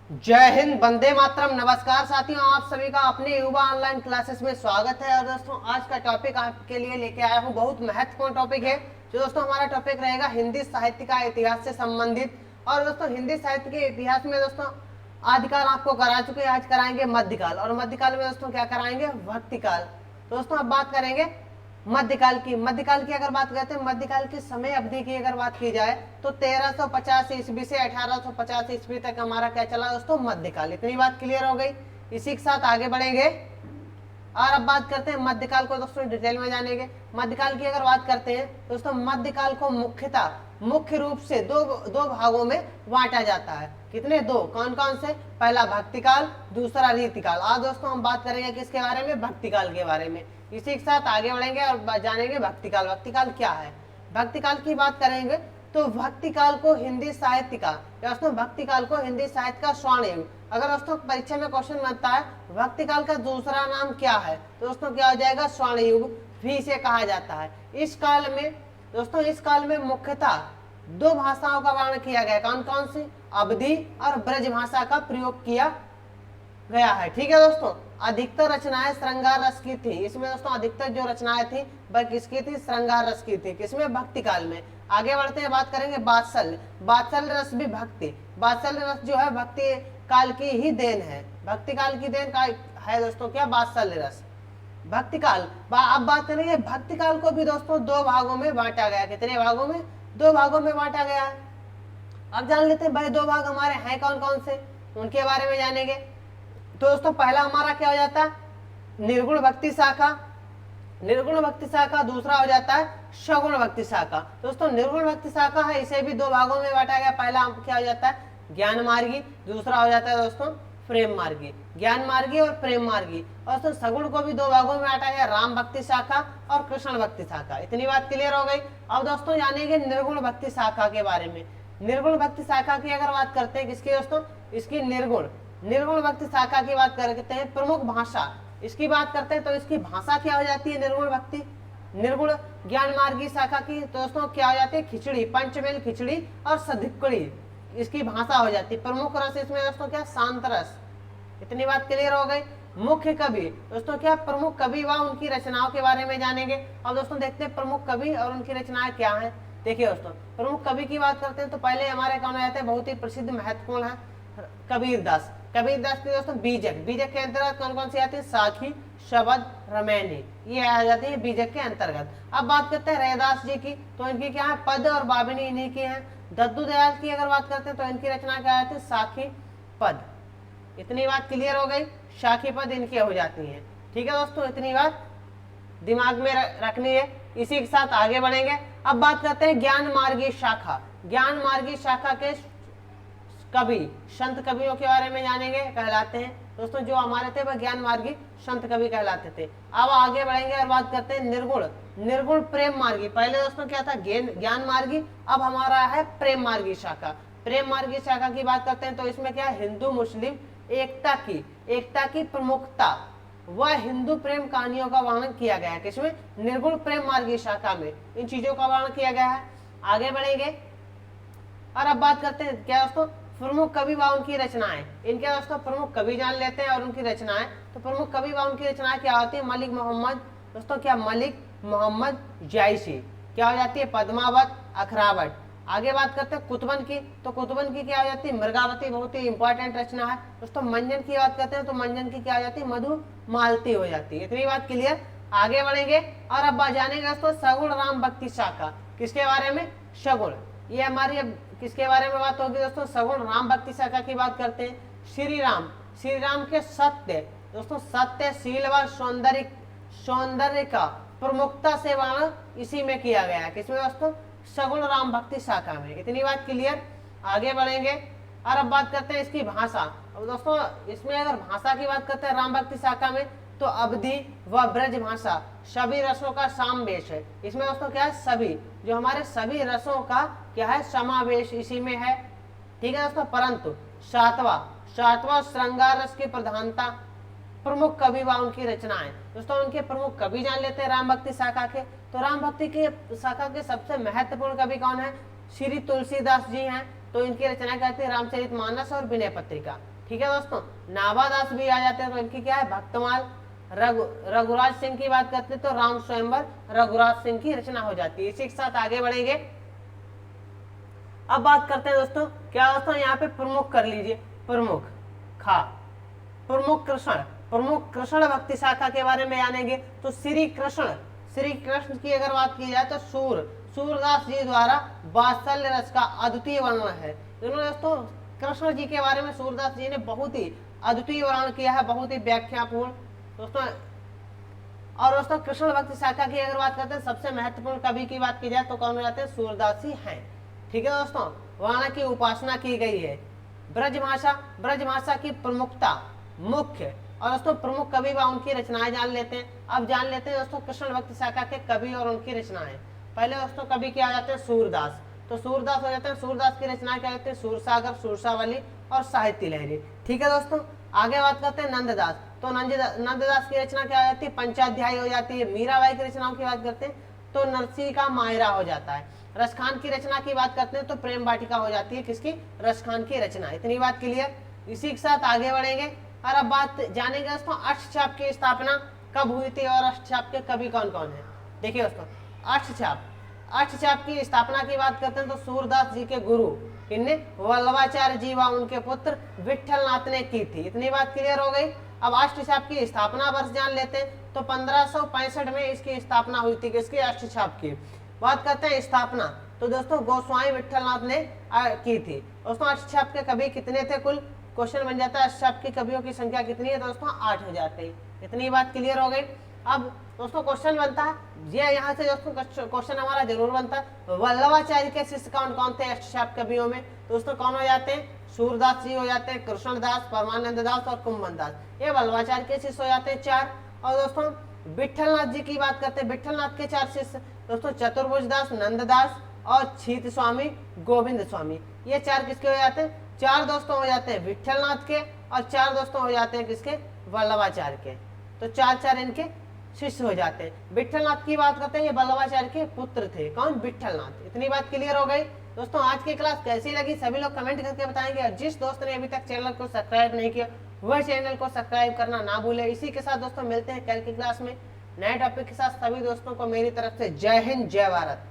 जय हिंद, वंदे मातरम। नमस्कार साथियों, आप सभी का अपने युवा ऑनलाइन क्लासेस में स्वागत है। और दोस्तों, आज का टॉपिक आपके लिए लेके आया हूँ, बहुत महत्वपूर्ण टॉपिक है। जो दोस्तों हमारा टॉपिक रहेगा हिंदी साहित्य का इतिहास से संबंधित। और दोस्तों, हिंदी साहित्य के इतिहास में दोस्तों आदिकाल आपको करा चुके हैं, आज कराएंगे मध्यकाल। और मध्यकाल में दोस्तों क्या कराएंगे? भक्तिकाल। तो दोस्तों अब बात करेंगे मध्यकाल की अगर बात करते हैं, मध्यकाल की समय अवधि की अगर बात की जाए तो 1350 ईस्वी से 1850 ईस्वी तक हमारा क्या चला दोस्तों? मध्यकाल। इतनी बात क्लियर हो गई। इसी के साथ आगे बढ़ेंगे और अब बात करते हैं मध्यकाल को दोस्तों डिटेल में जानेंगे। मध्यकाल की अगर बात करते हैं दोस्तों, मध्यकाल को मुख्य रूप से दो भागों में बांटा जाता है। कितने? दो। कौन कौन से? पहला भक्तिकाल, दूसरा रीतिकाल। आज दोस्तों हम बात करेंगे किसके बारे में? भक्तिकाल के बारे में। इसी के साथ आगे बढ़ेंगे और जानेंगे भक्तिकाल। भक्तिकाल क्या है? भक्तिकाल की बात करेंगे तो भक्तिकाल को हिंदी साहित्य का दोस्तों भक्तिकाल को हिंदी साहित्य का स्वर्ण युग। अगर दोस्तों परीक्षा में क्वेश्चन बनता है भक्तिकाल का दूसरा नाम क्या है, तो दोस्तों क्या हो जाएगा? स्वर्ण युग भी इसे कहा जाता है। इस काल में मुख्यतः दो भाषाओं का वर्णन किया गया। कौन कौन सी? अवधी और ब्रज भाषा का प्रयोग किया गया है। ठीक है दोस्तों, अधिकतर रचनाएं श्रृंगार रस की थी। इसमें दोस्तों अधिकतर जो रचनाएं थी वह किसकी थी? श्रृंगार रस की थी। किसमें? भक्तिकाल में। आगे बढ़ते हैं, बात करेंगे बात्सल्य रस भी भक्ति। बात्सल्य रस जो है भक्ति काल की ही देन है। भक्तिकाल की देन का है दोस्तों क्या? बात्सल्य रस। भक्तिकाल। अब बात करेंगे भक्तिकाल को भी दोस्तों दो भागों में बांटा गया। कितने भागों में? दो भागों में बांटा गया है। अब जान लेते हैं भाई दो भाग हमारे हैं कौन कौन से, उनके बारे में जानेंगे। तो दोस्तों पहला हमारा क्या हो जाता है? निर्गुण भक्ति शाखा। निर्गुण भक्ति शाखा। दूसरा हो जाता है सगुण भक्ति शाखा। दोस्तों निर्गुण भक्ति शाखा है, इसे भी दो भागों में बांटा गया। पहला क्या हो जाता है? ज्ञान मार्गी। दूसरा हो जाता है दोस्तों प्रेम मार्गी। ज्ञान मार्गी और प्रेम मार्गी। और दोस्तों सगुण को भी दो भागों में बांटा गया, राम भक्ति शाखा और कृष्ण भक्ति शाखा। इतनी बात क्लियर हो गई। अब दोस्तों जानेंगे निर्गुण भक्ति शाखा के बारे में। निर्गुण भक्ति शाखा की अगर बात करते हैं, किसकी दोस्तों? इसकी निर्गुण भक्ति शाखा की बात करते हैं। प्रमुख भाषा इसकी बात करते हैं तो इसकी भाषा क्या हो जाती है? निर्गुण ज्ञान मार्गी शाखा की दोस्तों क्या हो जाती है? खिचड़ी, पंचमेल खिचड़ी और सधिक्कड़ी इसकी भाषा हो जाती है। प्रमुख रस इसमें दोस्तों क्या? शांत रस। इतनी बात क्लियर हो गई। मुख्य कवि दोस्तों क्या? प्रमुख कवि व उनकी रचनाओं के बारे में जानेंगे। अब दोस्तों देखते हैं प्रमुख कवि और उनकी रचनाएं क्या हैं। देखिए दोस्तों, प्रमुख कवि की बात करते हैं तो पहले हमारे कौन आते हैं? बहुत ही प्रसिद्ध महत्वपूर्ण है कबीरदास। कबीरदास की दोस्तों बीजक के अंतर्गत कौन कौन सी आती है? साखी, शबद, रमैनी, ये आ जाती है बीजक के अंतर्गत। अब बात करते हैं रैदास जी की, तो इनकी क्या है? पद और बाबिनी इन्हीं की है। दद्दू दयाल की अगर बात करते हैं तो इनकी रचना क्या आती है? साखी पद। इतनी बात क्लियर हो गई। साखी पद इनकी हो जाती है। ठीक है दोस्तों, इतनी बात दिमाग में रखनी है। इसी के साथ आगे बढ़ेंगे। अब बात करते हैं ज्ञान मार्गी शाखा। ज्ञान मार्गी शाखा के कवि, संत कवियों के बारे में जानेंगे। कहलाते हैं दोस्तों जो हमारे थे वह ज्ञान मार्गी संत कवि कहलाते थे। अब आगे बढ़ेंगे और बात करते हैं निर्गुण प्रेम मार्गी। पहले दोस्तों क्या था? ज्ञान मार्गी। अब हमारा है प्रेम मार्गी शाखा। प्रेम मार्गी शाखा की बात करते हैं तो इसमें क्या है? हिंदू मुस्लिम एकता की प्रमुखता वह हिंदू प्रेम कहानियों का वर्णन किया गया है। किसमें? निर्गुण प्रेम मार्गी शाखा में इन चीजों का वर्णन किया गया है। आगे बढ़ेंगे और अब बात करते हैं क्या दोस्तों? प्रमुख कवि व उनकी रचनाएं। इनके दोस्तों प्रमुख कवि जान लेते हैं और उनकी रचनाएं। तो प्रमुख कवि व उनकी रचनाएं क्या होती है? मलिक मोहम्मद दोस्तों क्या? मलिक मोहम्मद जायसी। क्या हो जाती है? पद्मावत, अखरावट। आगे बात करते हैं कुतुबन की, तो कुतुबन की क्या हो जाती है? मृगावती, बहुत ही इंपॉर्टेंट रचना है दोस्तों। मंजन की बात करते हैं तो मंजन की क्या हो जाती है? मधु मालती हो जाती है। इतनी बात क्लियर। आगे बढ़ेंगे और अब जानेंगे दोस्तों सगुण राम भक्ति शाखा। किसके बारे में? सगुण। ये हमारी अब किसके बारे में बात होगी दोस्तों? सगुण राम भक्ति शाखा की बात करते हैं। श्री राम के सत्य दोस्तों, सत्यशील व सौंदर्य का प्रमुखता से वर्णन इसी में किया गया है। किसमें दोस्तों? सगुण राम भक्ति शाखा में। इतनी बात क्लियर। आगे बढ़ेंगे और अब बात करते हैं इसकी भाषा। अब दोस्तों इसमें अगर भाषा की बात करते हैं राम भक्ति शाखा में तो अवधि व ब्रज भाषा सभी रसों का समावेश है। इसमें दोस्तों क्या है? सभी जो हमारे सभी रसों का क्या है? समावेश इसी में है। ठीक है दोस्तों, परंतु सातवां श्रृंगार रस की प्रधानता। प्रमुख कवि व उनकी रचनाएं दोस्तों, उनके प्रमुख कवि जान लेते हैं राम भक्ति शाखा के। तो राम भक्ति की शाखा के सबसे महत्वपूर्ण कवि कौन है? श्री तुलसीदास जी हैं। तो इनकी रचना कहते हैं रामचरितमानस और विनय पत्रिका। ठीक है दोस्तों, नाभादास भी आ जाते हैं तो इनकी क्या है भक्तमाल। रघुराज सिंह की बात करते हैं तो राम स्वयंवर रघुराज सिंह की रचना हो जाती है। इसी के साथ आगे बढ़ेंगे। अब बात करते हैं दोस्तों, क्या दोस्तों यहाँ पे प्रमुख कर लीजिए, प्रमुख खा प्रमुख कृष्ण भक्ति शाखा के बारे में जानेंगे तो श्री कृष्ण की अगर बात की जाए तो सूरदास जी द्वारा वात्सल्य रस का अद्वितीय वर्णन है। इन्होंने दोस्तों कृष्ण जी के बारे में सूरदास जी ने बहुत ही अद्वितीय वर्णन किया है, बहुत ही व्याख्यापूर्ण दोस्तों। और दोस्तों कृष्ण भक्ति शाखा की अगर बात करते हैं सबसे महत्वपूर्ण कवि की बात की जाए तो कौन हो जाते हैं, सूरदास जी हैं। ठीक है दोस्तों, वहां की उपासना की गई है। ब्रजभाषा की प्रमुखता मुख्य और दोस्तों प्रमुख कवि व उनकी रचनाएं जान लेते हैं। अब जान लेते हैं दोस्तों कृष्ण भक्ति शाखा के कवि और उनकी रचनाएं। पहले दोस्तों कवि क्या आ जाते हैं, सूरदास। तो सूरदास हो जाते हैं, सूरदास की रचनाएं क्या होती है, सूरसागर, सूरसावली और साहित्य लहरी। ठीक है दोस्तों, आगे बात करते हैं नंददास। तो नंददास की रचना क्या हो जाती है, पंचाध्यायी हो जाती है। मीराबाई की रचनाओं की बात करते हैं तो नरसिंह का मायरा हो जाता है। रसखान की रचना की बात करते हैं तो प्रेम वाटिका हो जाती है किसकी, रसखान की रचना। इतनी बात क्लियर। इसी के साथ आगे बढ़ेंगे और अब बात जानेंगे दोस्तों अष्टछाप की स्थापना कब हुई थी और अष्टछाप के कवि कौन कौन है। देखिए दोस्तों, अष्टछाप की स्थापना की बात करते हैं तो सूरदास जी के गुरु इनने वल्लभाचार्य जी व उनके पुत्र विठल नाथ ने की थी। इतनी बात क्लियर हो गई। अब अष्टछाप की स्थापना वर्ष जान लेते हैं तो 1565 में इसकी स्थापना हुई थी किसकी, अष्टछाप की। बात करते हैं स्थापना तो दोस्तों गोस्वामी विठलनाथ ने की थी। दोस्तों अष्टछाप के कवि कितने थे, कुल क्वेश्चन बन जाता है अष्टछाप के कवियों की संख्या कितनी है दोस्तों, 8 हो जाते हैं। इतनी बात क्लियर हो गई। अब दोस्तों क्वेश्चन बनता है, ये यहाँ से दोस्तों क्वेश्चन हमारा जरूर बनता है, वल्लभाचार्य के शिष्य कौन कौन थे अष्टछाप कवियों में। दोस्तों कौन हो जाते हैं, सूरदास जी हो जाते हैं, कृष्णदास, परमानंद दास और कुंभन दास, ये वल्लभाचार्य के शिष्य हो जाते हैं 4। और दोस्तों विठलनाथ जी की बात करते हैं, विठलनाथ के 4 शिष्य दोस्तों चतुर्भुज दास, नंददास और छीत स्वामी, गोविंद स्वामी, ये 4 किसके हो जाते हैं, 4 दोस्तों हो जाते हैं विठलनाथ के और 4 दोस्तों हो जाते हैं किसके, वल्लभाचार्य के। तो 4 इनके शिष्य हो जाते हैं। विठलनाथ की बात करते हैं, ये वल्लभाचार्य के पुत्र थे, कौन, विठलनाथ। इतनी बात क्लियर हो गई। दोस्तों आज की क्लास कैसी लगी सभी लोग कमेंट करके बताएंगे और जिस दोस्त ने अभी तक चैनल को सब्सक्राइब नहीं किया वह चैनल को सब्सक्राइब करना ना भूले। इसी के साथ दोस्तों मिलते हैं कल की क्लास में नए टॉपिक के साथ। सभी दोस्तों को मेरी तरफ से जय हिंद, जय भारत।